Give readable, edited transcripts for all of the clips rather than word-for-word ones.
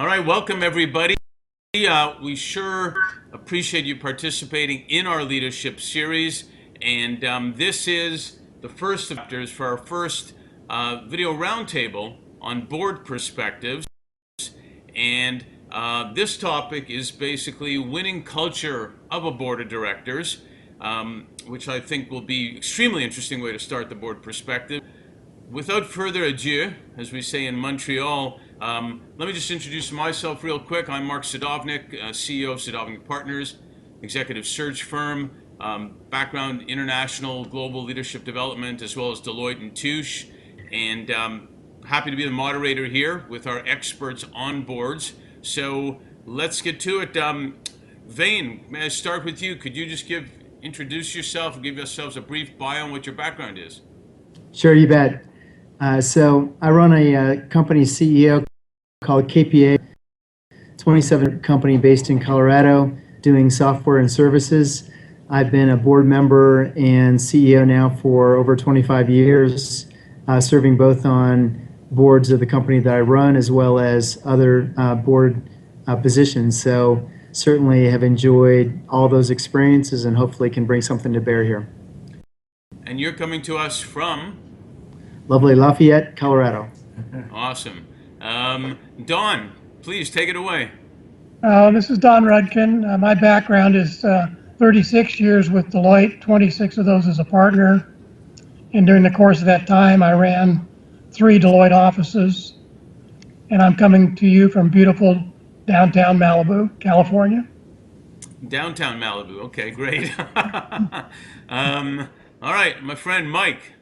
All right, welcome everybody. We sure appreciate you participating in our leadership series, and this is the first of chapters for our first video roundtable on board perspectives. And this topic is basically winning culture of a board of directors, which I think will be extremely interesting way to start the board perspective. Without further ado, as we say in Montreal, let me just introduce myself real quick. I'm Mark Sadovnick, CEO of Sadovnick Partners, executive search firm, background international global leadership development, as well as Deloitte and Touche, and happy to be the moderator here with our experts on boards. So let's get to it. Vane, may I start with you? Could you just introduce yourself and give yourselves a brief bio on what your background is? Sure, you bet. So I run a company CEO called KPA, 27 company based in Colorado, doing software and services. I've been a board member and CEO now for over 25 years, serving both on boards of the company that I run as well as other board positions. So certainly have enjoyed all those experiences and hopefully can bring something to bear here. And you're coming to us from? Lovely Lafayette, Colorado. Awesome. Don, please take it away. This is Don Rudkin. My background is 36 years with Deloitte, 26 of those as a partner. And during the course of that time, I ran 3 Deloitte offices. And I'm coming to you from beautiful downtown Malibu, California. Downtown Malibu. Okay, great. All right, my friend Mike.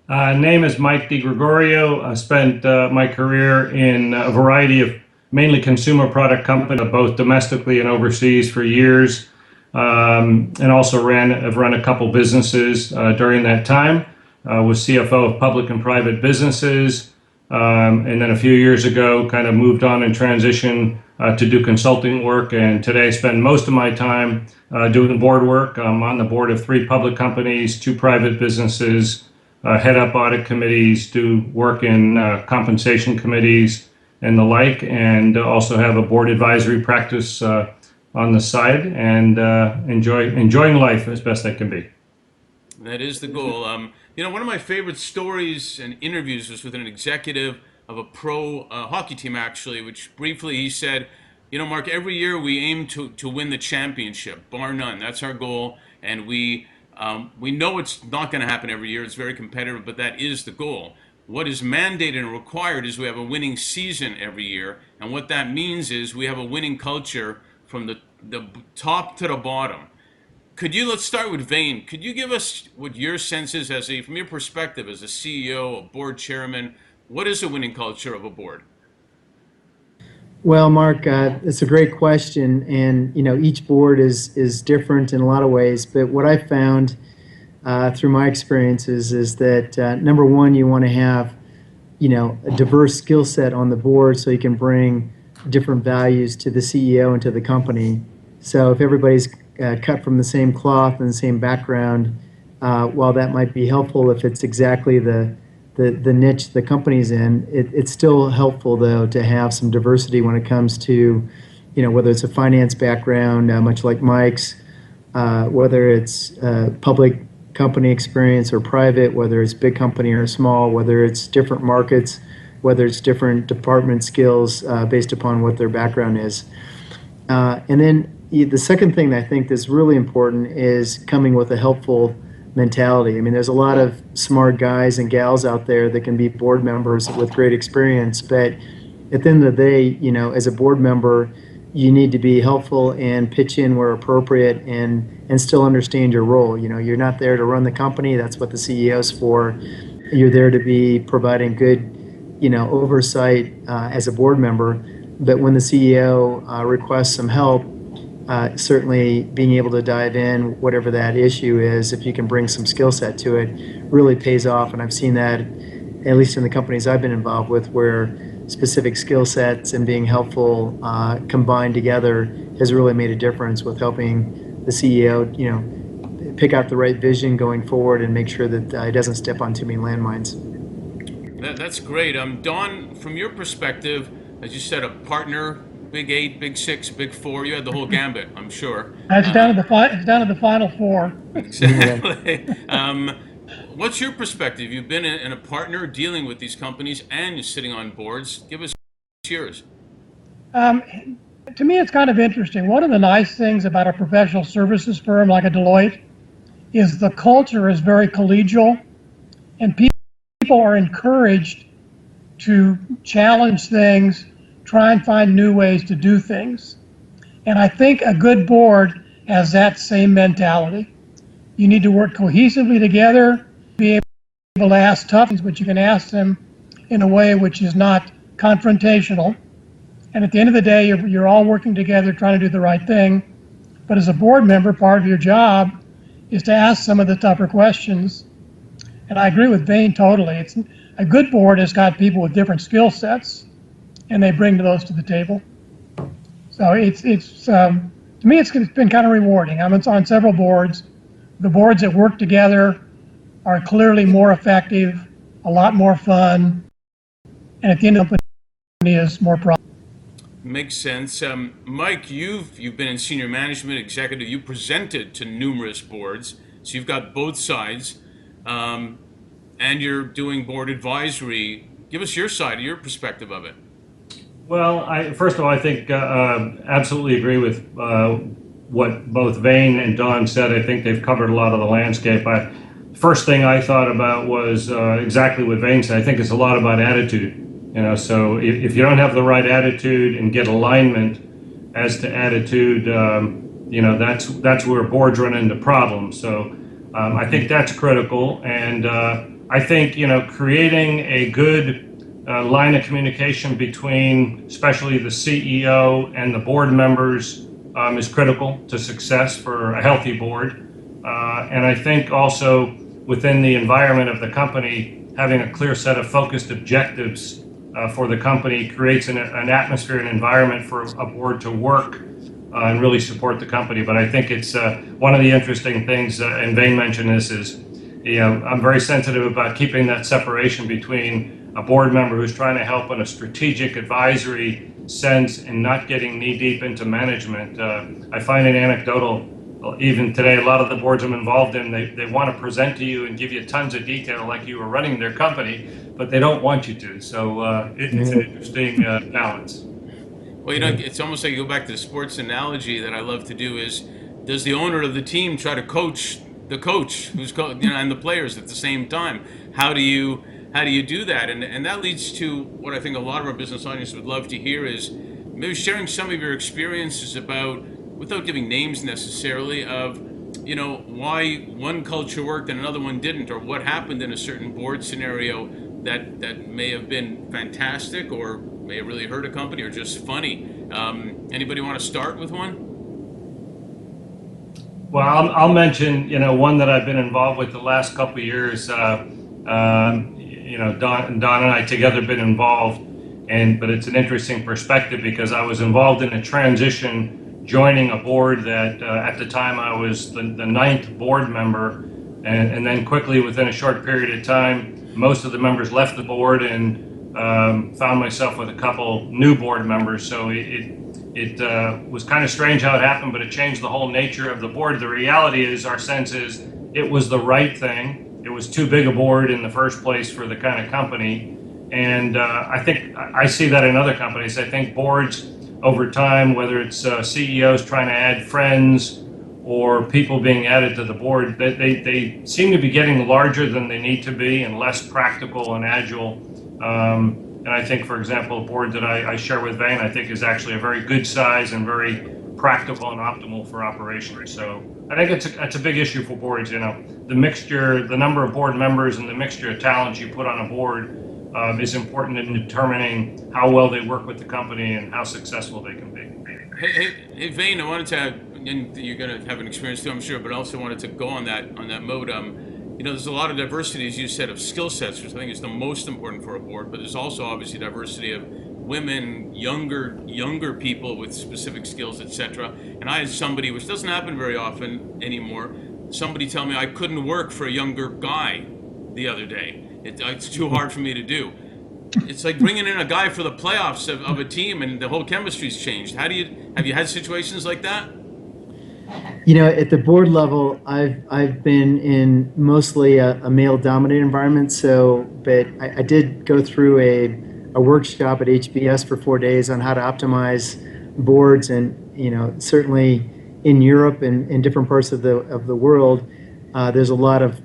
Name is Mike DiGregorio. I spent my career in a variety of mainly consumer product companies, both domestically and overseas for years, and also have run a couple businesses during that time. Was CFO of public and private businesses, and then a few years ago kind of moved on and transitioned to do consulting work, and today I spend most of my time doing board work. I'm on the board of 3 public companies, 2 private businesses, head up audit committees, do work in compensation committees and the like, and also have a board advisory practice on the side, and enjoying life as best I can be. That is the goal. One of my favorite stories and interviews was with an executive of a pro hockey team, actually, which briefly he said, Mark, every year we aim to win the championship, bar none. That's our goal, and we know it's not going to happen every year. It's very competitive, but that is the goal. What is mandated and required is we have a winning season every year, and what that means is we have a winning culture from the top to the bottom. Let's start with Vane. Could you give us what your sense is from your perspective as a CEO, a board chairman, what is a winning culture of a board? Well, Mark, it's a great question, and each board is different in a lot of ways. But what I found through my experiences is that number one, you want to have a diverse skill set on the board so you can bring different values to the CEO and to the company. So if everybody's cut from the same cloth and the same background, while that might be helpful if it's exactly the niche the company's in, it's still helpful though to have some diversity when it comes to, whether it's a finance background, much like Mike's, whether it's public company experience or private, whether it's big company or small, whether it's different markets, whether it's different department skills based upon what their background is. And then the second thing that I think that's really important is coming with a helpful mentality. I mean, there's a lot of smart guys and gals out there that can be board members with great experience, but at the end of the day, as a board member, you need to be helpful and pitch in where appropriate and still understand your role. You're not there to run the company. That's what the CEO's for. You're there to be providing good, oversight as a board member. But when the CEO requests some help, certainly being able to dive in, whatever that issue is, if you can bring some skill set to it, really pays off. And I've seen that, at least in the companies I've been involved with, where specific skill sets and being helpful combined together has really made a difference with helping the CEO, pick out the right vision going forward and make sure that he doesn't step on too many landmines. That's great. Don, from your perspective, as you said, a partner, Big 8, Big 6, Big 4. You had the whole gambit, I'm sure. It's down to the final four. Exactly. What's your perspective? You've been in a partner dealing with these companies and you're sitting on boards. Give us yours. To me, it's kind of interesting. One of the nice things about a professional services firm like a Deloitte is the culture is very collegial, and people are encouraged to challenge things, try and find new ways to do things. And I think a good board has that same mentality. You need to work cohesively together, be able to ask tough things, but you can ask them in a way which is not confrontational. And at the end of the day, you're all working together trying to do the right thing. But as a board member, part of your job is to ask some of the tougher questions. And I agree with Vane totally. It's a good board has got people with different skill sets, and they bring those to the table. So it's to me, it's been kind of rewarding. I'm on several boards. The boards that work together are clearly more effective, a lot more fun, and at the end of the company is more profitable. Makes sense. Mike, you've been in senior management, executive. You presented to numerous boards, so you've got both sides, and you're doing board advisory. Give us your side, your perspective of it. Well, first of all, I think absolutely agree with what both Vane and Don said. I think they've covered a lot of the landscape. First thing I thought about was exactly what Vane said. I think it's a lot about attitude. So if you don't have the right attitude and get alignment as to attitude, that's where boards run into problems. So I think that's critical. And I think, creating a good line of communication between especially the CEO and the board members is critical to success for a healthy board. And I think also within the environment of the company, having a clear set of focused objectives for the company creates an atmosphere and environment for a board to work and really support the company. But I think it's one of the interesting things, and Vane mentioned this, is I'm very sensitive about keeping that separation between a board member who's trying to help in a strategic advisory sense and not getting knee deep into management. I find it anecdotal. Even today, a lot of the boards I'm involved in, they want to present to you and give you tons of detail like you were running their company, but they don't want you to. So it's an interesting balance. Well, it's almost like you go back to the sports analogy that I love to do is, does the owner of the team try to coach the coach and the players at the same time? How do you do that? And that leads to what I think a lot of our business audience would love to hear is maybe sharing some of your experiences about, without giving names necessarily, of why one culture worked and another one didn't, or what happened in a certain board scenario that may have been fantastic or may have really hurt a company or just funny. Anybody want to start with one? Well, I'll mention one that I've been involved with the last couple of years. Don and I together been involved, but it's an interesting perspective because I was involved in a transition joining a board that at the time I was the ninth board member, and then quickly within a short period of time, most of the members left the board and found myself with a couple new board members. So it was kind of strange how it happened, but it changed the whole nature of the board. The reality is, our sense is, it was the right thing. It was too big a board in the first place for the kind of company. And I think I see that in other companies. I think boards over time, whether it's CEOs trying to add friends or people being added to the board, they seem to be getting larger than they need to be and less practical and agile. And I think, for example, a board that I share with Vane, I think is actually a very good size and very practical and optimal for operations. So I think it's a big issue for boards. The mixture, the number of board members and the mixture of talent you put on a board is important in determining how well they work with the company and how successful they can be. Hey, Vane, I wanted to, and you're going to have an experience too, I'm sure, but I also wanted to go on that mode. There's a lot of diversity, as you said, of skill sets, which I think is the most important for a board, but there's also obviously diversity of women, younger people with specific skills, etc. And I had somebody, which doesn't happen very often anymore, somebody tell me I couldn't work for a younger guy the other day. It's too hard for me to do. It's like bringing in a guy for the playoffs of a team, and the whole chemistry's changed. Have you had situations like that? At the board level, I've been in mostly a male-dominated environment. But I did go through a workshop at HBS for 4 days on how to optimize boards, and certainly in Europe and in different parts of the world, there's a lot of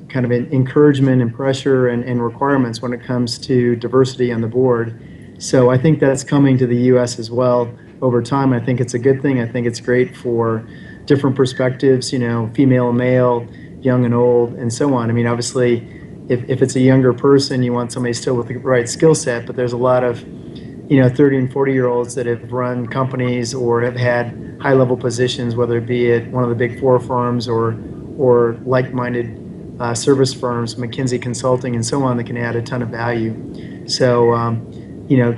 kind of encouragement and pressure and requirements when it comes to diversity on the board. So I think that's coming to the U.S. as well over time. I think it's a good thing. I think it's great for different perspectives, female and male, young and old, and so on. I mean, obviously, if it's a younger person, you want somebody still with the right skill set, but there's a lot of 30 and 40-year-olds that have run companies or have had high-level positions, whether it be at one of the big four firms or like-minded service firms, McKinsey Consulting, and so on, that can add a ton of value. So,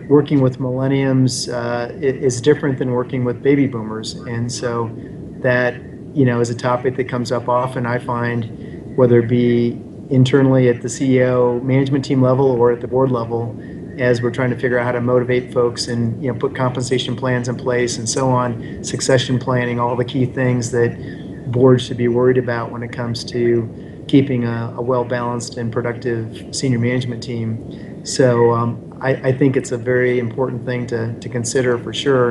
working with millenniums is different than working with baby boomers. And so that, is a topic that comes up often, I find, whether it be internally at the CEO management team level or at the board level, as we're trying to figure out how to motivate folks and put compensation plans in place and so on, succession planning, all the key things that boards should be worried about when it comes to keeping a well-balanced and productive senior management team. So I think it's a very important thing to consider for sure,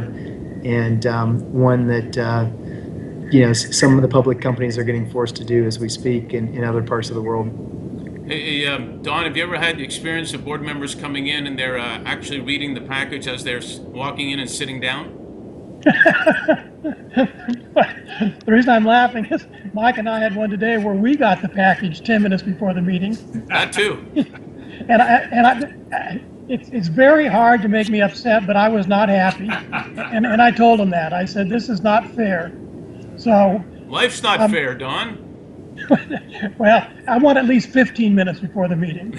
and one that some of the public companies are getting forced to do as we speak in other parts of the world. Hey, Don, have you ever had the experience of board members coming in and they're actually reading the package as they're walking in and sitting down? The reason I'm laughing is Mike and I had one today where we got the package 10 minutes before the meeting. That too. It's very hard to make me upset, but I was not happy. And I told him that. I said, this is not fair. So Life's not fair, Don. Well, I want at least 15 minutes before the meeting.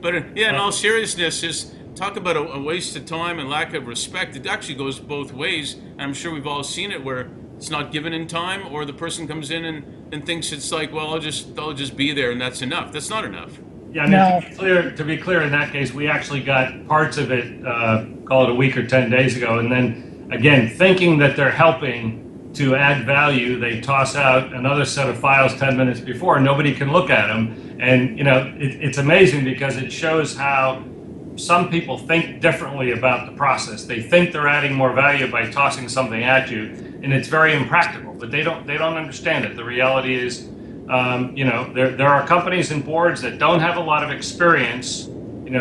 But in all seriousness, just talk about a waste of time and lack of respect. It actually goes both ways. I'm sure we've all seen it where it's not given in time, or the person comes in and thinks it's like, well, I'll just be there and that's enough. That's not enough. Yeah, I mean, No. to be clear, in that case, we actually got parts of it, call it a week or 10 days ago, and then again, thinking that they're helping to add value, they toss out another set of files 10 minutes before, and nobody can look at them. And it's amazing because it shows how some people think differently about the process. They think they're adding more value by tossing something at you, and it's very impractical. But they don't understand it. The reality is, there are companies and boards that don't have a lot of experience,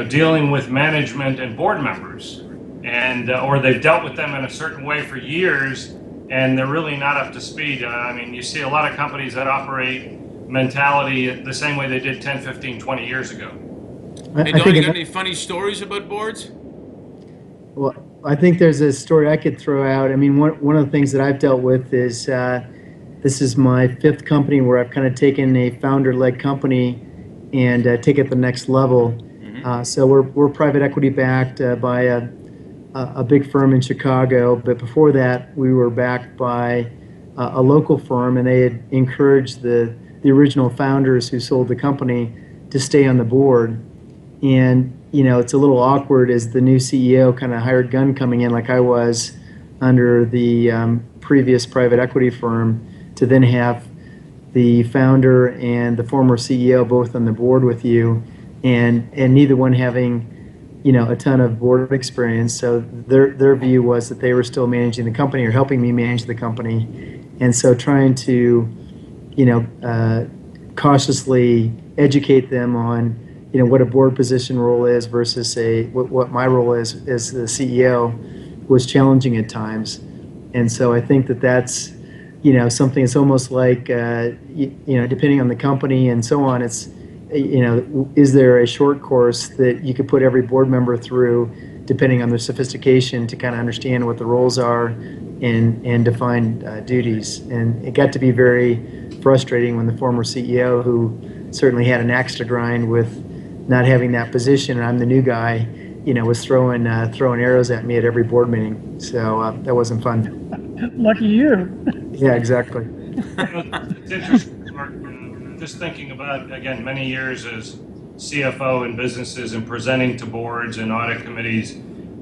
dealing with management and board members, and or they've dealt with them in a certain way for years, and they're really not up to speed. I mean, you see a lot of companies that operate mentality the same way they did 10, 15, 20 years ago. Hey, Don, you got any funny stories about boards? Well, I think there's a story I could throw out. I mean, one of the things that I've dealt with is this is my fifth company where I've kind of taken a founder-led company and take it to the next level. Mm-hmm. So we're private equity backed by a big firm in Chicago, but before that we were backed by a local firm, and they had encouraged the original founders who sold the company to stay on the board. And it's a little awkward as the new CEO kind of hired gun coming in like I was under the previous private equity firm, to then have the founder and the former CEO both on the board with you, and neither one having a ton of board experience. So their view was that they were still managing the company or helping me manage the company. And so trying to, cautiously educate them on, what a board position role is versus what my role is as the CEO was challenging at times. And so I think that's, something that's almost like, depending on the company and so on, it's, is there a short course that you could put every board member through, depending on their sophistication, to kind of understand what the roles are and define duties. And it got to be very frustrating when the former CEO, who certainly had an axe to grind with not having that position, and I'm the new guy, was throwing arrows at me at every board meeting. So that wasn't fun. Lucky you. Yeah, exactly. It's interesting, Mark, just thinking about, again, many years as CFO in businesses and presenting to boards and audit committees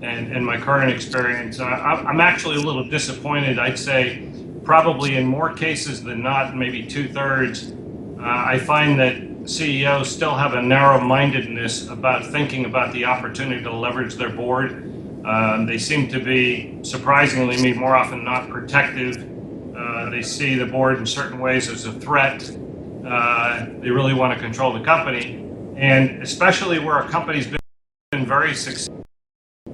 and my current experience. I'm actually a little disappointed. I'd say probably in more cases than not, maybe 2/3, I find that CEOs still have a narrow-mindedness about thinking about the opportunity to leverage their board. They seem to be, surprisingly, me more often than not, protective. They see the board in certain ways as a threat. They really want to control the company. And especially where a company's been very successful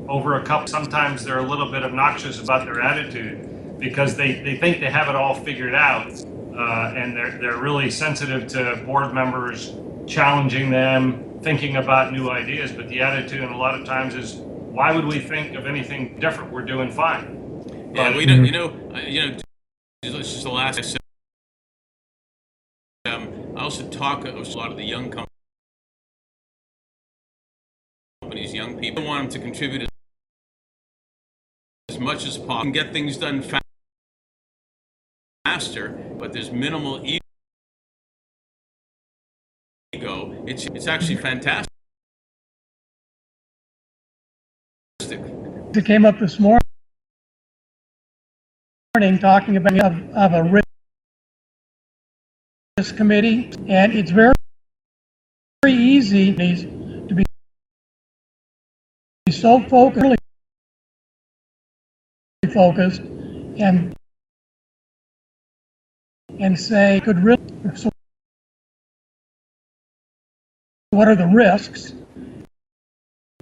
over a couple, sometimes they're a little bit obnoxious about their attitude because they think they have it all figured out. And they're really sensitive to board members challenging them, thinking about new ideas. But the attitude, and a lot of times, is why would we think of anything different? We're doing fine. Yeah, we don't. This is the last I said. I also talk with a lot of the young companies, young people. I want them to contribute as much as possible and get things done faster, but there's minimal ego. It's actually fantastic. It came up this morning talking about of a risk committee, and it's very easy to be so focused and say, could really, so what are the risks?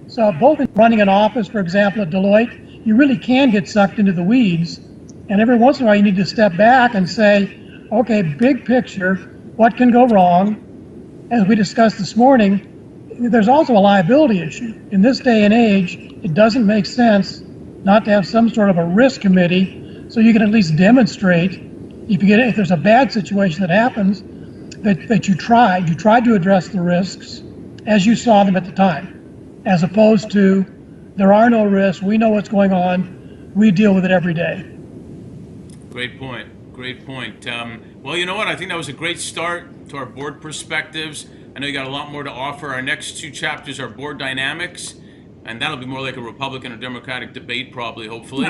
So both in running an office, for example, at Deloitte, you really can get sucked into the weeds. And every once in a while you need to step back and say, okay, big picture, what can go wrong? As we discussed this morning, there's also a liability issue. In this day and age, it doesn't make sense not to have some sort of a risk committee so you can at least demonstrate if there's a bad situation that happens, that you tried to address the risks as you saw them at the time, as opposed to there are no risks, we know what's going on, we deal with it every day. Great point. Well, you know what? I think that was a great start to our board perspectives. I know you got a lot more to offer. Our next two chapters are board dynamics, and that'll be more like a Republican or Democratic debate, probably, hopefully,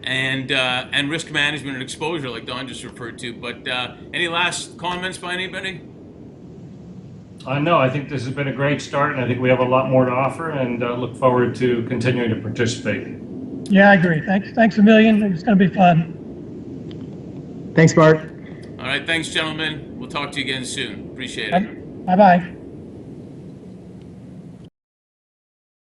and risk management and exposure, like Don just referred to. But any last comments by anybody? No, I think this has been a great start, and I think we have a lot more to offer, and look forward to continuing to participate. Yeah, I agree. Thanks a million. It's going to be fun. Thanks, Bart. All right, thanks, gentlemen. We'll talk to you again soon. Appreciate it. Bye-bye.